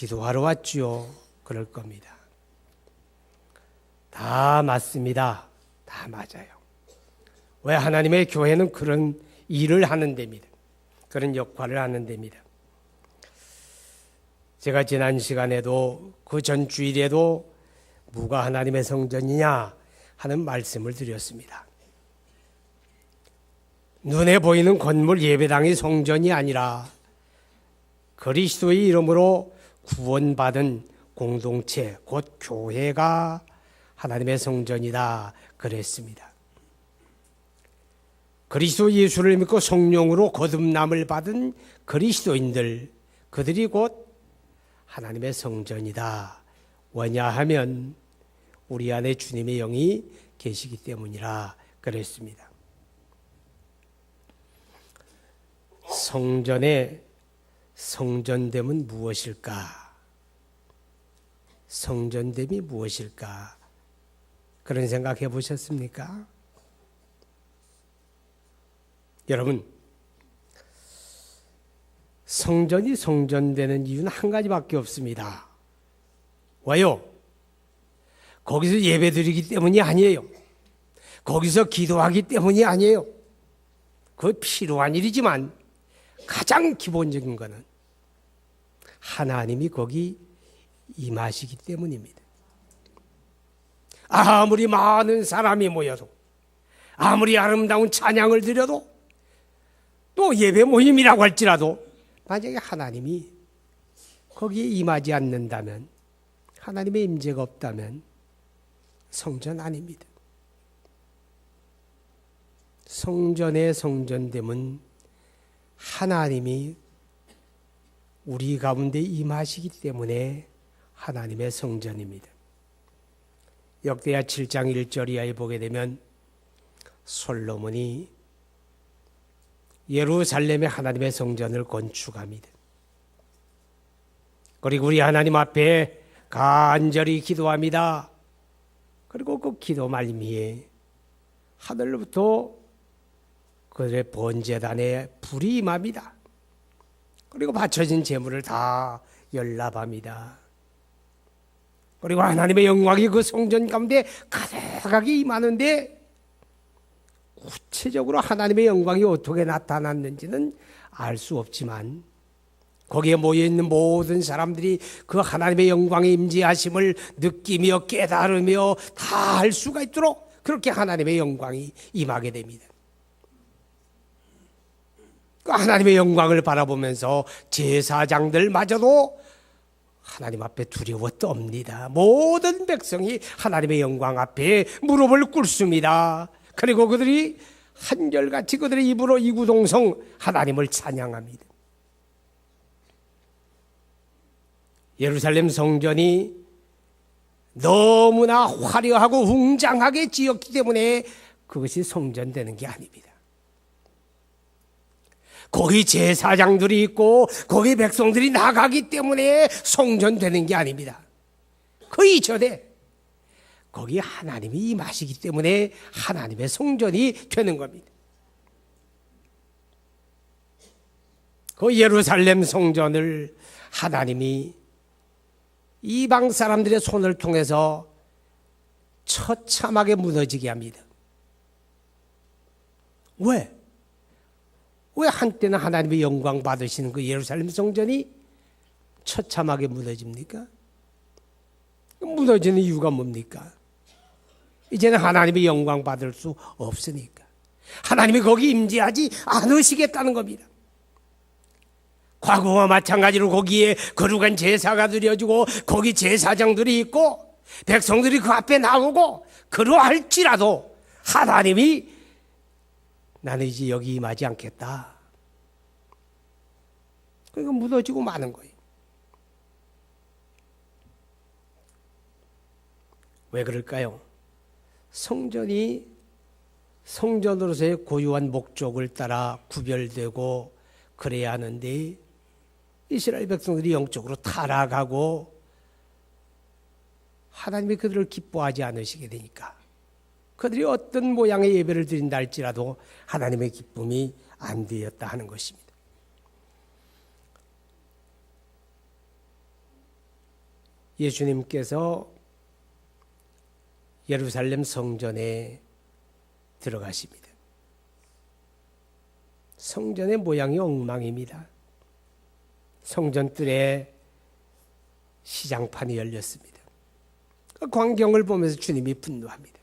기도하러 왔지요. 그럴 겁니다. 다 맞습니다. 다 맞아요. 왜 하나님의 교회는 그런 일을 하는 데입니다. 그런 역할을 하는 데입니다. 제가 지난 시간에도 그 전주일에도 누가 하나님의 성전이냐 하는 말씀을 드렸습니다. 눈에 보이는 건물 예배당이 성전이 아니라 그리스도의 이름으로 구원받은 공동체, 곧 교회가 하나님의 성전이다 그랬습니다. 그리스도 예수를 믿고 성령으로 거듭남을 받은 그리스도인들, 그들이 곧 하나님의 성전이다. 왜냐하면 우리 안에 주님의 영이 계시기 때문이라 그랬습니다. 성전의 성전됨은 무엇일까? 성전됨이 무엇일까? 그런 생각 해보셨습니까? 여러분, 성전이 성전되는 이유는 한 가지밖에 없습니다. 왜요? 거기서 예배드리기 때문이 아니에요. 거기서 기도하기 때문이 아니에요. 그거 필요한 일이지만 가장 기본적인 것은 하나님이 거기 임하시기 때문입니다. 아무리 많은 사람이 모여도, 아무리 아름다운 찬양을 드려도, 또 예배 모임이라고 할지라도 만약에 하나님이 거기에 임하지 않는다면, 하나님의 임재가 없다면 성전 아닙니다. 성전의 성전됨은 하나님이 우리 가운데 임하시기 때문에 하나님의 성전입니다. 역대하 7장 1절 이하에 보게 되면 솔로몬이 예루살렘에 하나님의 성전을 건축합니다. 그리고 우리 하나님 앞에 간절히 기도합니다. 그리고 그 기도 말미에 하늘로부터 그들의 번제단에 불이 임합니다. 그리고 바쳐진 제물을 다 연납합니다. 그리고 하나님의 영광이 그 성전 가운데 가득하게 임하는데, 구체적으로 하나님의 영광이 어떻게 나타났는지는 알 수 없지만 거기에 모여있는 모든 사람들이 그 하나님의 영광의 임재하심을 느끼며 깨달으며 다 알 수가 있도록 그렇게 하나님의 영광이 임하게 됩니다. 그 하나님의 영광을 바라보면서 제사장들마저도 하나님 앞에 두려워 떱니다. 모든 백성이 하나님의 영광 앞에 무릎을 꿇습니다. 그리고 그들이 한결같이 그들의 입으로 이구동성 하나님을 찬양합니다. 예루살렘 성전이 너무나 화려하고 웅장하게 지었기 때문에 그것이 성전되는 게 아닙니다. 거기 제사장들이 있고 거기 백성들이 나가기 때문에 성전되는 게 아닙니다. 그 이전에 거기 하나님이 임하시기 때문에 하나님의 성전이 되는 겁니다. 그 예루살렘 성전을 하나님이 이방 사람들의 손을 통해서 처참하게 무너지게 합니다. 왜? 왜 한때는 하나님의 영광 받으시는 그 예루살렘 성전이 처참하게 무너집니까? 무너지는 이유가 뭡니까? 이제는 하나님의 영광 받을 수 없으니까. 하나님이 거기 임재하지 않으시겠다는 겁니다. 과거와 마찬가지로 거기에 거룩한 제사가 드려지고 거기 제사장들이 있고 백성들이 그 앞에 나오고 그러할지라도 하나님이 나는 이제 여기 임하지 않겠다. 그러니까 무너지고 마는 거예요. 왜 그럴까요? 성전이 성전으로서의 고유한 목적을 따라 구별되고 그래야 하는데 이스라엘 백성들이 영적으로 타락하고 하나님이 그들을 기뻐하지 않으시게 되니까 그들이 어떤 모양의 예배를 드린다 할지라도 하나님의 기쁨이 안 되었다 하는 것입니다. 예수님께서 예루살렘 성전에 들어가십니다. 성전의 모양이 엉망입니다. 성전 뜰에 시장판이 열렸습니다. 그 광경을 보면서 주님이 분노합니다.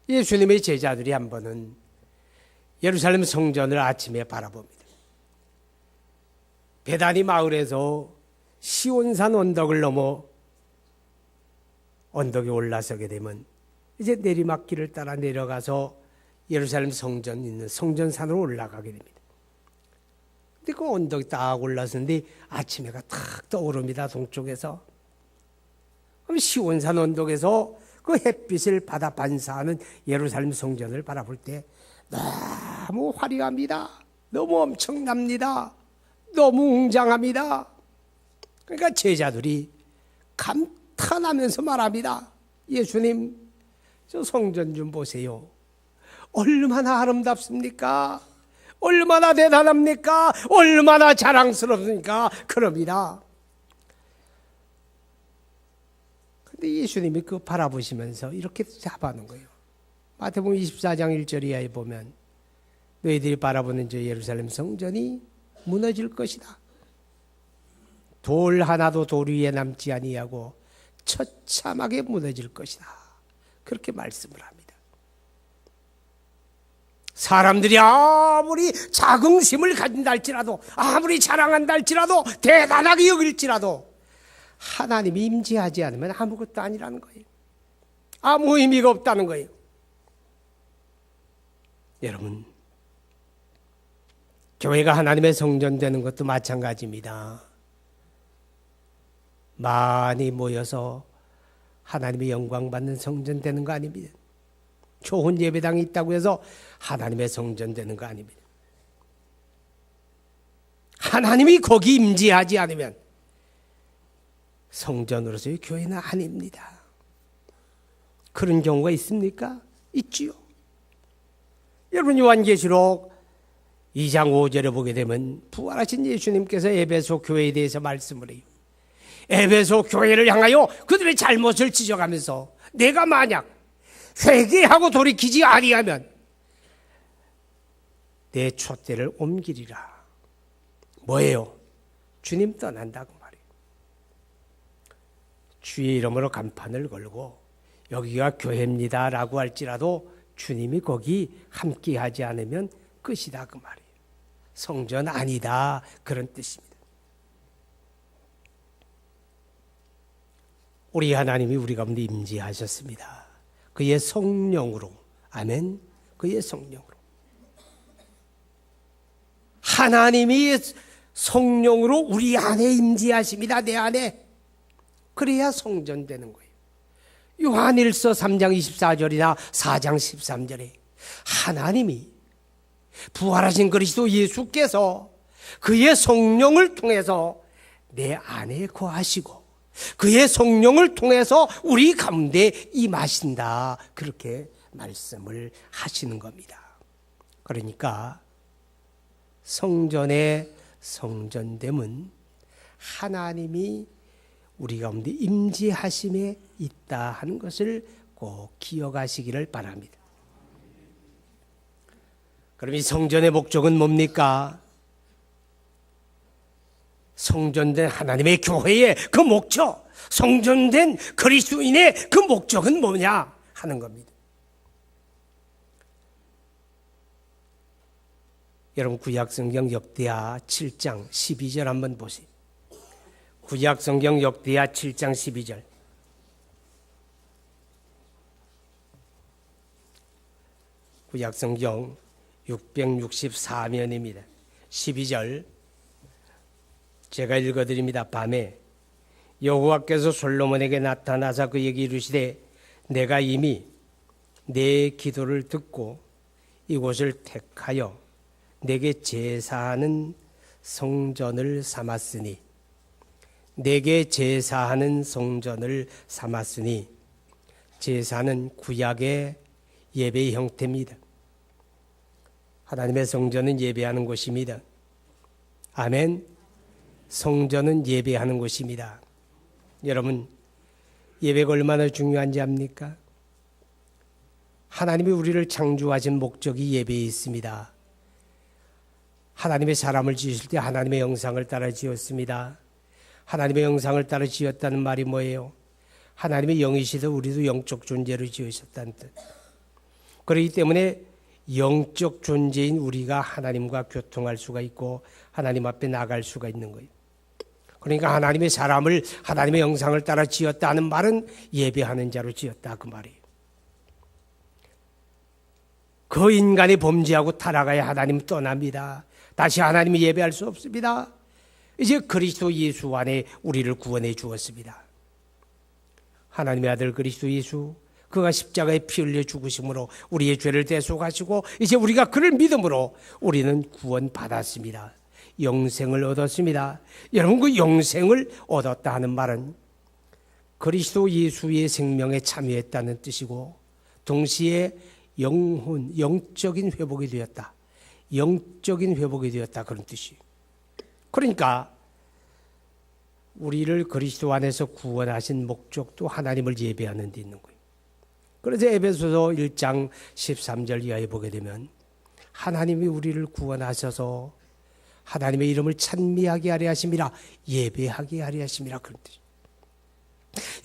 예수님의 제자들이 한 번은 예루살렘 성전을 아침에 바라봅니다. 베다니 마을에서 시온산 언덕을 넘어 언덕에 올라서게 되면 이제 내리막길을 따라 내려가서 예루살렘 성전 있는 성전산으로 올라가게 됩니다. 근데 그 언덕이 딱 올라서는데 아침 해가 탁 떠오릅니다. 동쪽에서. 그럼 시온산 언덕에서 그 햇빛을 받아 반사하는 예루살렘 성전을 바라볼 때 너무 화려합니다. 너무 엄청납니다. 너무 웅장합니다. 그러니까 제자들이 감탄하면서 말합니다. 예수님, 저 성전 좀 보세요. 얼마나 아름답습니까? 얼마나 대단합니까? 얼마나 자랑스럽습니까? 그럽니다. 근데 예수님이 그 바라보시면서 이렇게 잡아놓은 거예요. 마태복음 24장 1절 이하에 보면 너희들이 바라보는 저 예루살렘 성전이 무너질 것이다. 돌 하나도 돌 위에 남지 아니하고 처참하게 무너질 것이다. 그렇게 말씀을 합니다. 사람들이 아무리 자긍심을 가진다 할지라도, 아무리 자랑한다 할지라도, 대단하게 여길지라도 하나님이 임재하지 않으면 아무것도 아니라는 거예요. 아무 의미가 없다는 거예요. 여러분, 교회가 하나님의 성전 되는 것도 마찬가지입니다. 많이 모여서 하나님의 영광 받는 성전 되는 거 아닙니다. 좋은 예배당이 있다고 해서 하나님의 성전 되는 거 아닙니다. 하나님이 거기 임재하지 않으면 성전으로서의 교회는 아닙니다. 그런 경우가 있습니까? 있지요. 여러분, 요한계시록 2장 5절에 보게 되면 부활하신 예수님께서 에베소 교회에 대해서 말씀을 해요. 에베소 교회를 향하여 그들의 잘못을 지적하면서 내가 만약 회개하고 돌이키지 아니하면 내 촛대를 옮기리라. 뭐예요? 주님 떠난다고 말이에요. 주의 이름으로 간판을 걸고 여기가 교회입니다 라고 할지라도 주님이 거기 함께하지 않으면 끝이다 그 말이에요. 성전 아니다 그런 뜻입니다. 우리 하나님이 우리 가운데 임재하셨습니다. 그의 성령으로. 아멘. 그의 성령으로. 하나님이 성령으로 우리 안에 임재하십니다. 내 안에. 그래야 성전 되는 거예요. 요한일서 3장 24절이나 4장 13절에 하나님이 부활하신 그리스도 예수께서 그의 성령을 통해서 내 안에 거하시고 그의 성령을 통해서 우리 가운데 임하신다. 그렇게 말씀을 하시는 겁니다. 그러니까 성전의 성전됨은 하나님이 우리 가운데 임재하심에 있다 하는 것을 꼭 기억하시기를 바랍니다. 그럼 이 성전의 목적은 뭡니까? 성전된 하나님의 교회의 그 목적, 성전된 그리스도인의 그 목적은 뭐냐 하는 겁니다. 여러분, 구약성경 역대하 7장 12절 한번 보세요. 구약성경 역대하 7장 12절. 구약성경 664면입니다. 12절 제가 읽어드립니다. 밤에 여호와께서 솔로몬에게 나타나사 그에게 이르시되 내가 이미 내 기도를 듣고 이곳을 택하여 내게 제사하는 성전을 삼았으니 내게 제사하는 성전을 삼았으니 제사는 구약의 예배의 형태입니다. 하나님의 성전은 예배하는 곳입니다. 아멘. 성전은 예배하는 곳입니다. 여러분, 예배가 얼마나 중요한지 압니까? 하나님이 우리를 창조하신 목적이 예배에 있습니다. 하나님의 사람을 지으실 때 하나님의 형상을 따라 지었습니다. 하나님의 형상을 따라 지었다는 말이 뭐예요? 하나님의 영이시다 우리도 영적 존재로 지으셨다는 뜻. 그렇기 때문에 영적 존재인 우리가 하나님과 교통할 수가 있고 하나님 앞에 나갈 수가 있는 거예요. 그러니까 하나님의 사람을 하나님의 형상을 따라 지었다는 말은 예배하는 자로 지었다 그 말이에요. 그 인간이 범죄하고 타락하여 하나님 떠납니다. 다시 하나님이 예배할 수 없습니다. 이제 그리스도 예수 안에 우리를 구원해 주었습니다. 하나님의 아들 그리스도 예수, 그가 십자가에 피 흘려 죽으심으로 우리의 죄를 대속하시고 이제 우리가 그를 믿음으로 우리는 구원 받았습니다. 영생을 얻었습니다. 여러분, 그 영생을 얻었다 하는 말은 그리스도 예수의 생명에 참여했다는 뜻이고 동시에 영혼, 영적인 회복이 되었다. 영적인 회복이 되었다 그런 뜻이에요. 그러니까 우리를 그리스도 안에서 구원하신 목적도 하나님을 예배하는 데 있는 거예요. 그래서 에베소서 1장 13절 이하에 보게 되면 하나님이 우리를 구원하셔서 하나님의 이름을 찬미하게 하려 하심이라, 예배하게 하려 하심이라 그런 뜻이에요.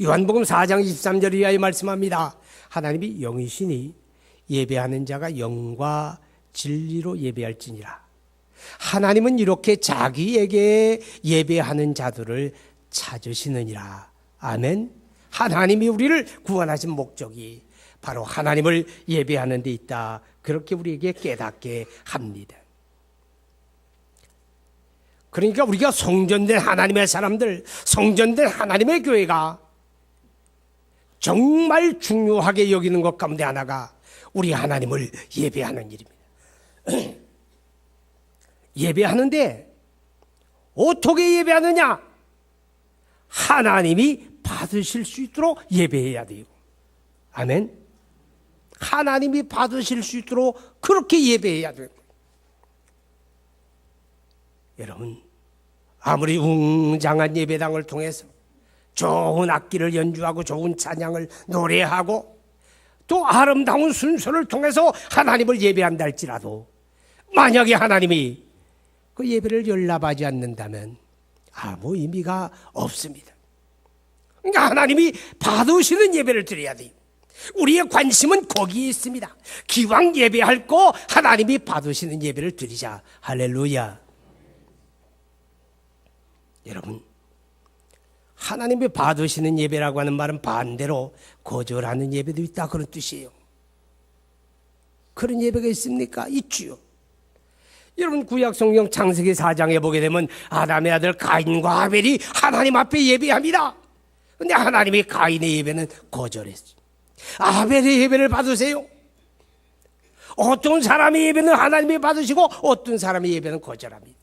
요한복음 4장 23절 이하에 말씀합니다. 하나님이 영이시니 예배하는 자가 영과 진리로 예배할지니라. 하나님은 이렇게 자기에게 예배하는 자들을 찾으시느니라. 아멘. 하나님이 우리를 구원하신 목적이 바로 하나님을 예배하는 데 있다. 그렇게 우리에게 깨닫게 합니다. 그러니까 우리가 성전된 하나님의 사람들, 성전된 하나님의 교회가 정말 중요하게 여기는 것 가운데 하나가 우리 하나님을 예배하는 일입니다. 예배하는데 어떻게 예배하느냐? 하나님이 받으실 수 있도록 예배해야 돼요. 아멘. 하나님이 받으실 수 있도록 그렇게 예배해야 돼요. 여러분, 아무리 웅장한 예배당을 통해서 좋은 악기를 연주하고 좋은 찬양을 노래하고 또 아름다운 순서를 통해서 하나님을 예배한다 할지라도 만약에 하나님이 그 예배를 연락하지 않는다면 아무 의미가 없습니다. 그러니까 하나님이 받으시는 예배를 드려야 돼요. 우리의 관심은 거기에 있습니다. 기왕 예배할 거 하나님이 받으시는 예배를 드리자. 할렐루야. 여러분, 하나님이 받으시는 예배라고 하는 말은 반대로 거절하는 예배도 있다 그런 뜻이에요. 그런 예배가 있습니까? 있지요. 여러분, 구약 성경 창세기 4장에 보게 되면 아담의 아들 가인과 아벨이 하나님 앞에 예배합니다. 그런데 하나님이 가인의 예배는 거절했어요. 아벨의 예배를 받으세요. 어떤 사람의 예배는 하나님이 받으시고 어떤 사람의 예배는 거절합니다.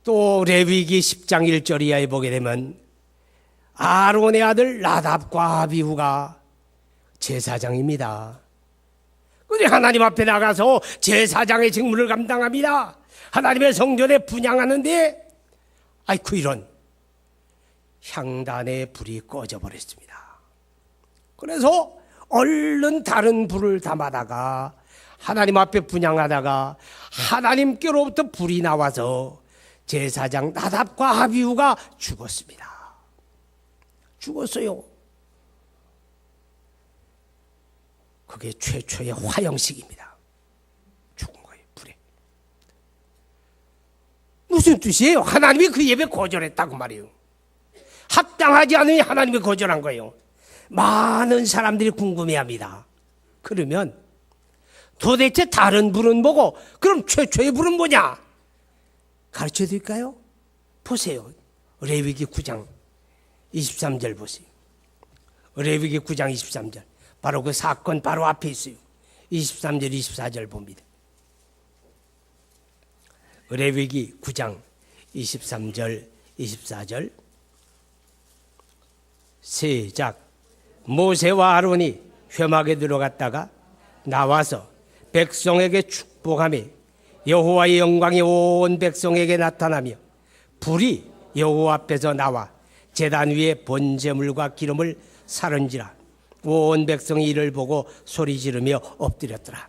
또 레위기 10장 1절 이하에 보게 되면 아론의 아들 나답과 아비후가 제사장입니다. 그런데 하나님 앞에 나가서 제사장의 직무를 감당합니다. 하나님의 성전에 분향하는데 아이쿠 이런 향단의 불이 꺼져버렸습니다. 그래서 얼른 다른 불을 담아다가 하나님 앞에 분향하다가 하나님께로부터 불이 나와서 제사장 나답과 아비후가 죽었습니다. 죽었어요. 그게 최초의 화형식입니다. 죽은 거예요, 불에. 무슨 뜻이에요? 하나님이 그 예배 거절했다고 말이에요. 합당하지 않으니 하나님이 거절한 거예요. 많은 사람들이 궁금해합니다. 그러면 도대체 다른 불은 뭐고 그럼 최초의 불은 뭐냐? 가르쳐 드릴까요? 보세요. 레위기 9장 23절 보세요. 레위기 9장 23절. 바로 그 사건 바로 앞에 있어요. 23절 24절 봅니다. 레위기 9장 23절 24절 시작. 모세와 아론이 회막에 들어갔다가 나와서 백성에게 축복하며 여호와의 영광이 온 백성에게 나타나며 불이 여호와 앞에서 나와 제단 위에 번제물과 기름을 사른지라. 온 백성이 이를 보고 소리 지르며 엎드렸더라.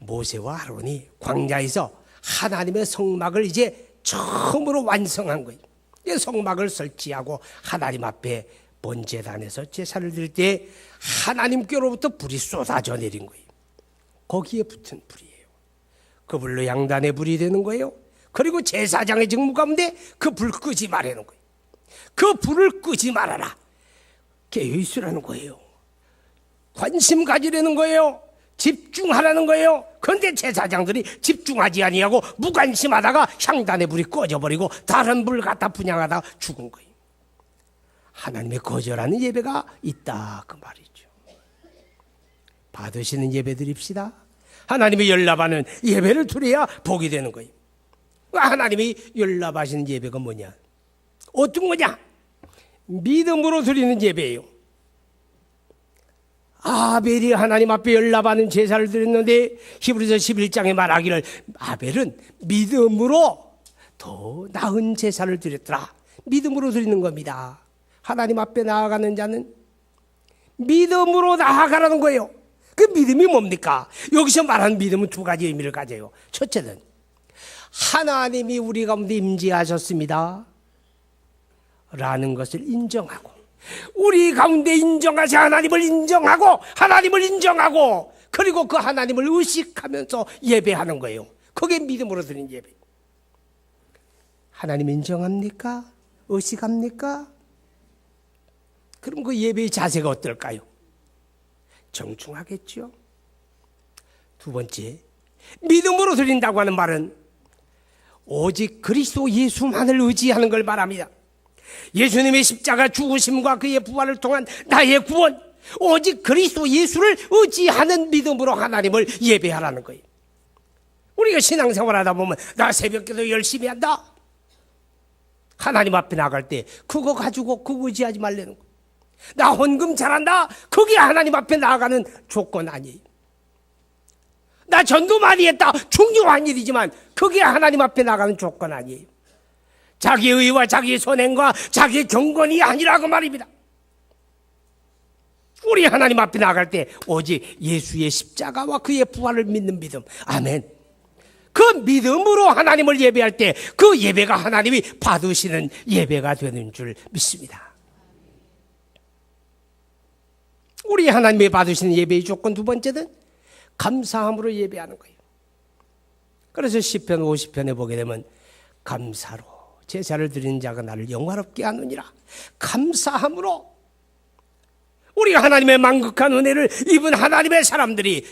모세와 아론이 광야에서 하나님의 성막을 이제 처음으로 완성한 거예요. 성막을 설치하고 하나님 앞에 번제단에서 제사를 드릴 때 하나님께로부터 불이 쏟아져 내린 거예요. 거기에 붙은 불이에요. 그 불로 양단의 불이 되는 거예요. 그리고 제사장의 직무 가운데 그 불 끄지 말라는 거예요. 그 불을 끄지 말아라. 깨어있으라는 거예요. 관심 가지라는 거예요. 집중하라는 거예요. 그런데 제사장들이 집중하지 아니하고 무관심하다가 향단의 불이 꺼져버리고 다른 불 갖다 분양하다가 죽은 거예요. 하나님의 거절하는 예배가 있다 그 말이죠. 받으시는 예배 드립시다. 하나님이 연락하는 예배를 드려야 복이 되는 거예요. 하나님이 연락하시는 예배가 뭐냐? 어떤 거냐? 믿음으로 드리는 예배예요. 아벨이 하나님 앞에 연락하는 제사를 드렸는데 히브리서 11장에 말하기를 아벨은 믿음으로 더 나은 제사를 드렸더라. 믿음으로 드리는 겁니다. 하나님 앞에 나아가는 자는 믿음으로 나아가라는 거예요. 그 믿음이 뭡니까? 여기서 말하는 믿음은 두 가지 의미를 가져요. 첫째는 하나님이 우리 가운데 임재하셨습니다 라는 것을 인정하고, 우리 가운데 인정하신 하나님을 인정하고, 하나님을 인정하고, 그리고 그 하나님을 의식하면서 예배하는 거예요. 그게 믿음으로 드린 예배. 하나님 인정합니까? 의식합니까? 그럼 그 예배의 자세가 어떨까요? 정중하겠죠. 두 번째, 믿음으로 드린다고 하는 말은 오직 그리스도 예수만을 의지하는 걸 말합니다. 예수님의 십자가 죽으심과 그의 부활을 통한 나의 구원, 오직 그리스도 예수를 의지하는 믿음으로 하나님을 예배하라는 거예요. 우리가 신앙생활하다 보면 나 새벽기도 열심히 한다. 하나님 앞에 나갈 때 그거 가지고 그거 의지하지 말라는 거예요. 나 헌금 잘한다. 그게 하나님 앞에 나아가는 조건 아니에요. 나 전도 많이 했다. 중요한 일이지만 그게 하나님 앞에 나가는 조건 아니에요. 자기 의와 자기 선행과 자기 경건이 아니라고 말입니다. 우리 하나님 앞에 나갈 때 오직 예수의 십자가와 그의 부활을 믿는 믿음. 아멘. 그 믿음으로 하나님을 예배할 때 그 예배가 하나님이 받으시는 예배가 되는 줄 믿습니다. 우리 하나님이 받으시는 예배의 조건 두 번째는 감사함으로 예배하는 거예요. 그래서 시편 50편에 보게 되면 감사로 제사를 드리는 자가 나를 영화롭게 하느니라. 감사함으로 우리가 하나님의 만극한 은혜를 입은 하나님의 사람들이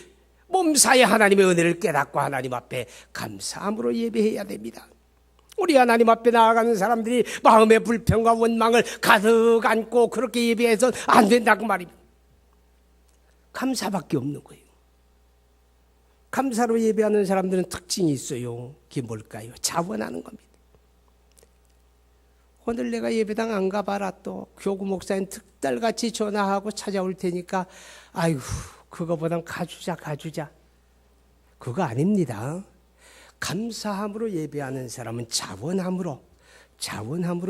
몸사에 하나님의 은혜를 깨닫고 하나님 앞에 감사함으로 예배해야 됩니다. 우리 하나님 앞에 나아가는 사람들이 마음의 불평과 원망을 가득 안고 그렇게 예배해서는 안 된다고 말입니다. 감사밖에 없는 거예요. 감사로 예배하는 사람들은 특징이 있어요. 그게 뭘까요? 자원하는 겁니다. 오늘 내가 예배당 안 가봐라. 또 교구 목사님 특달같이 전화하고 찾아올 테니까 아이고 그거보단 가주자. 그거 아닙니다. 감사함으로 예배하는 사람은 자원함으로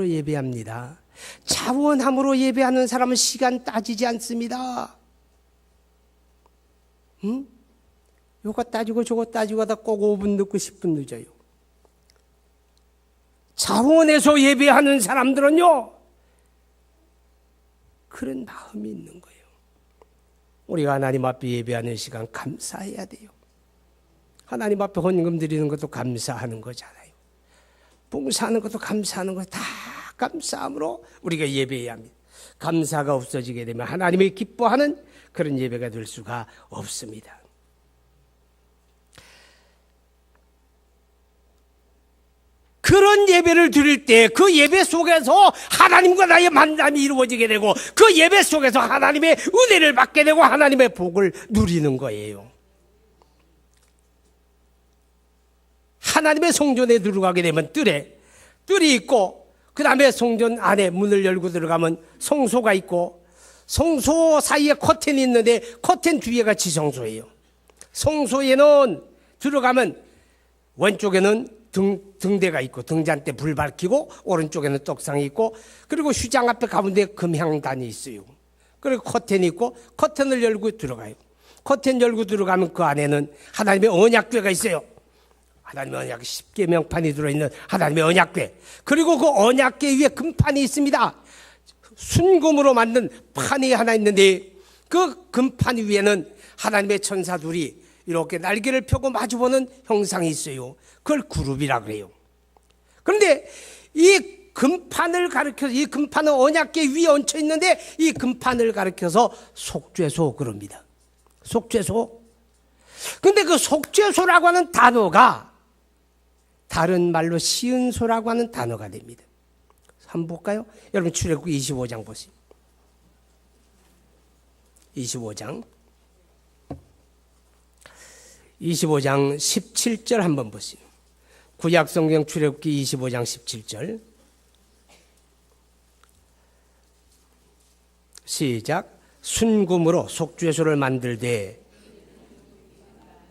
예배합니다. 자원함으로 예배하는 사람은 시간 따지지 않습니다. 응? 요거 따지고 저거 따지고 하다 꼭 5분 늦고 10분 늦어요. 자원해서 예배하는 사람들은요, 그런 마음이 있는 거예요. 우리가 하나님 앞에 예배하는 시간 감사해야 돼요. 하나님 앞에 헌금 드리는 것도 감사하는 거잖아요. 봉사하는 것도 감사하는 거 다 감사함으로 우리가 예배해야 합니다. 감사가 없어지게 되면 하나님이 기뻐하는 그런 예배가 될 수가 없습니다. 그런 예배를 드릴 때 그 예배 속에서 하나님과 나의 만남이 이루어지게 되고 그 예배 속에서 하나님의 은혜를 받게 되고 하나님의 복을 누리는 거예요. 하나님의 성전에 들어가게 되면 뜰이 있고 그 다음에 성전 안에 문을 열고 들어가면 성소가 있고 성소 사이에 커튼이 있는데 커튼 뒤에가 지성소예요. 성소에는 들어가면 왼쪽에는 등대가 있고 등잔대 불 밝히고 오른쪽에는 떡상이 있고 그리고 휘장 앞에 가운데 금향단이 있어요. 그리고 커튼이 있고 커튼을 열고 들어가요. 커튼 열고 들어가면 그 안에는 하나님의 언약궤가 있어요. 하나님의 언약 10계명판이 들어있는 하나님의 언약궤. 그리고 그 언약궤 위에 금판이 있습니다. 순금으로 만든 판이 하나 있는데 그 금판 위에는 하나님의 천사들이 이렇게 날개를 펴고 마주보는 형상이 있어요. 그걸 그룹이라 그래요. 그런데 이 금판을 가리켜서 이 금판은 언약궤 위에 얹혀 있는데 이 금판을 가리켜서 속죄소 그럽니다. 속죄소. 근데 그 속죄소라고 하는 단어가 다른 말로 시은소라고 하는 단어가 됩니다. 한번 볼까요? 여러분 출애굽기 25장 보세요. 25장 17절 한번 보세요. 구약성경 출애굽기 25장 17절 시작. 순금으로 속죄소를 만들되.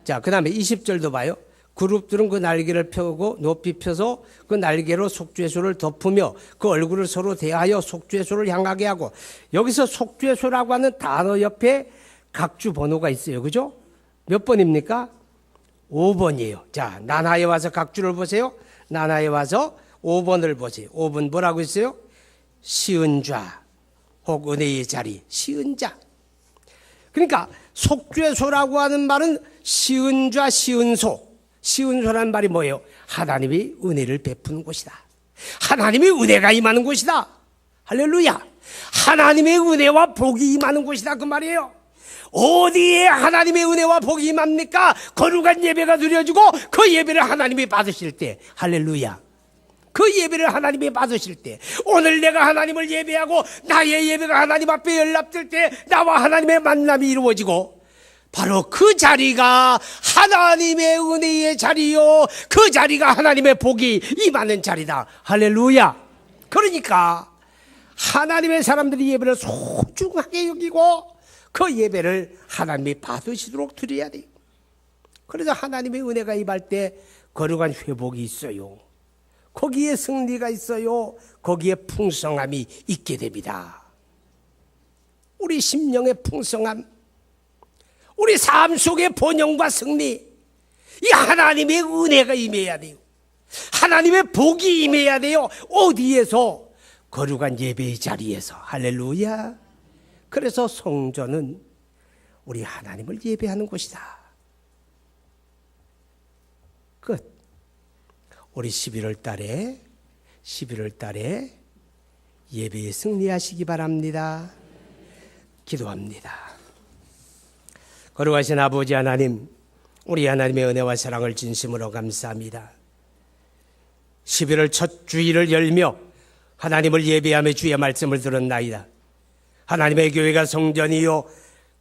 자, 그 다음에 20절도 봐요. 그룹들은 그 날개를 펴고 높이 펴서 그 날개로 속죄소를 덮으며 그 얼굴을 서로 대하여 속죄소를 향하게 하고. 여기서 속죄소라고 하는 단어 옆에 각주 번호가 있어요. 그죠? 몇 번입니까? 5번이에요. 자, 난하에 와서 각주를 보세요. 난하에 와서 5번을 보세요. 5번 뭐라고 있어요? 시은좌 혹 은혜의 자리, 시은자. 그러니까 속죄소라고 하는 말은 시은좌, 시은소. 시은소라는 말이 뭐예요? 하나님이 은혜를 베푸는 곳이다. 하나님의 은혜가 임하는 곳이다. 할렐루야. 하나님의 은혜와 복이 임하는 곳이다 그 말이에요. 어디에 하나님의 은혜와 복이 임합니까? 거룩한 예배가 드려지고 그 예배를 하나님이 받으실 때. 할렐루야. 그 예배를 하나님이 받으실 때, 오늘 내가 하나님을 예배하고 나의 예배가 하나님 앞에 연락될 때 나와 하나님의 만남이 이루어지고 바로 그 자리가 하나님의 은혜의 자리요, 그 자리가 하나님의 복이 임하는 자리다. 할렐루야. 그러니까 하나님의 사람들이 예배를 소중하게 여기고 그 예배를 하나님이 받으시도록 드려야 돼요. 그래서 하나님의 은혜가 임할 때 거룩한 회복이 있어요. 거기에 승리가 있어요. 거기에 풍성함이 있게 됩니다. 우리 심령의 풍성함, 우리 삶 속의 번영과 승리, 이 하나님의 은혜가 임해야 돼요. 하나님의 복이 임해야 돼요. 어디에서? 거룩한 예배의 자리에서. 할렐루야. 그래서 성전은 우리 하나님을 예배하는 곳이다. 끝. 우리 11월 달에 예배에 승리하시기 바랍니다. 기도합니다. 거룩하신 아버지 하나님, 우리 하나님의 은혜와 사랑을 진심으로 감사합니다. 11월 첫 주일을 열며 하나님을 예배하며 주의 말씀을 들었나이다. 하나님의 교회가 성전이요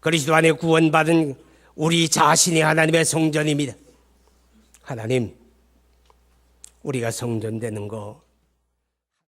그리스도 안에 구원받은 우리 자신이 하나님의 성전입니다. 하나님, 우리가 성전되는 거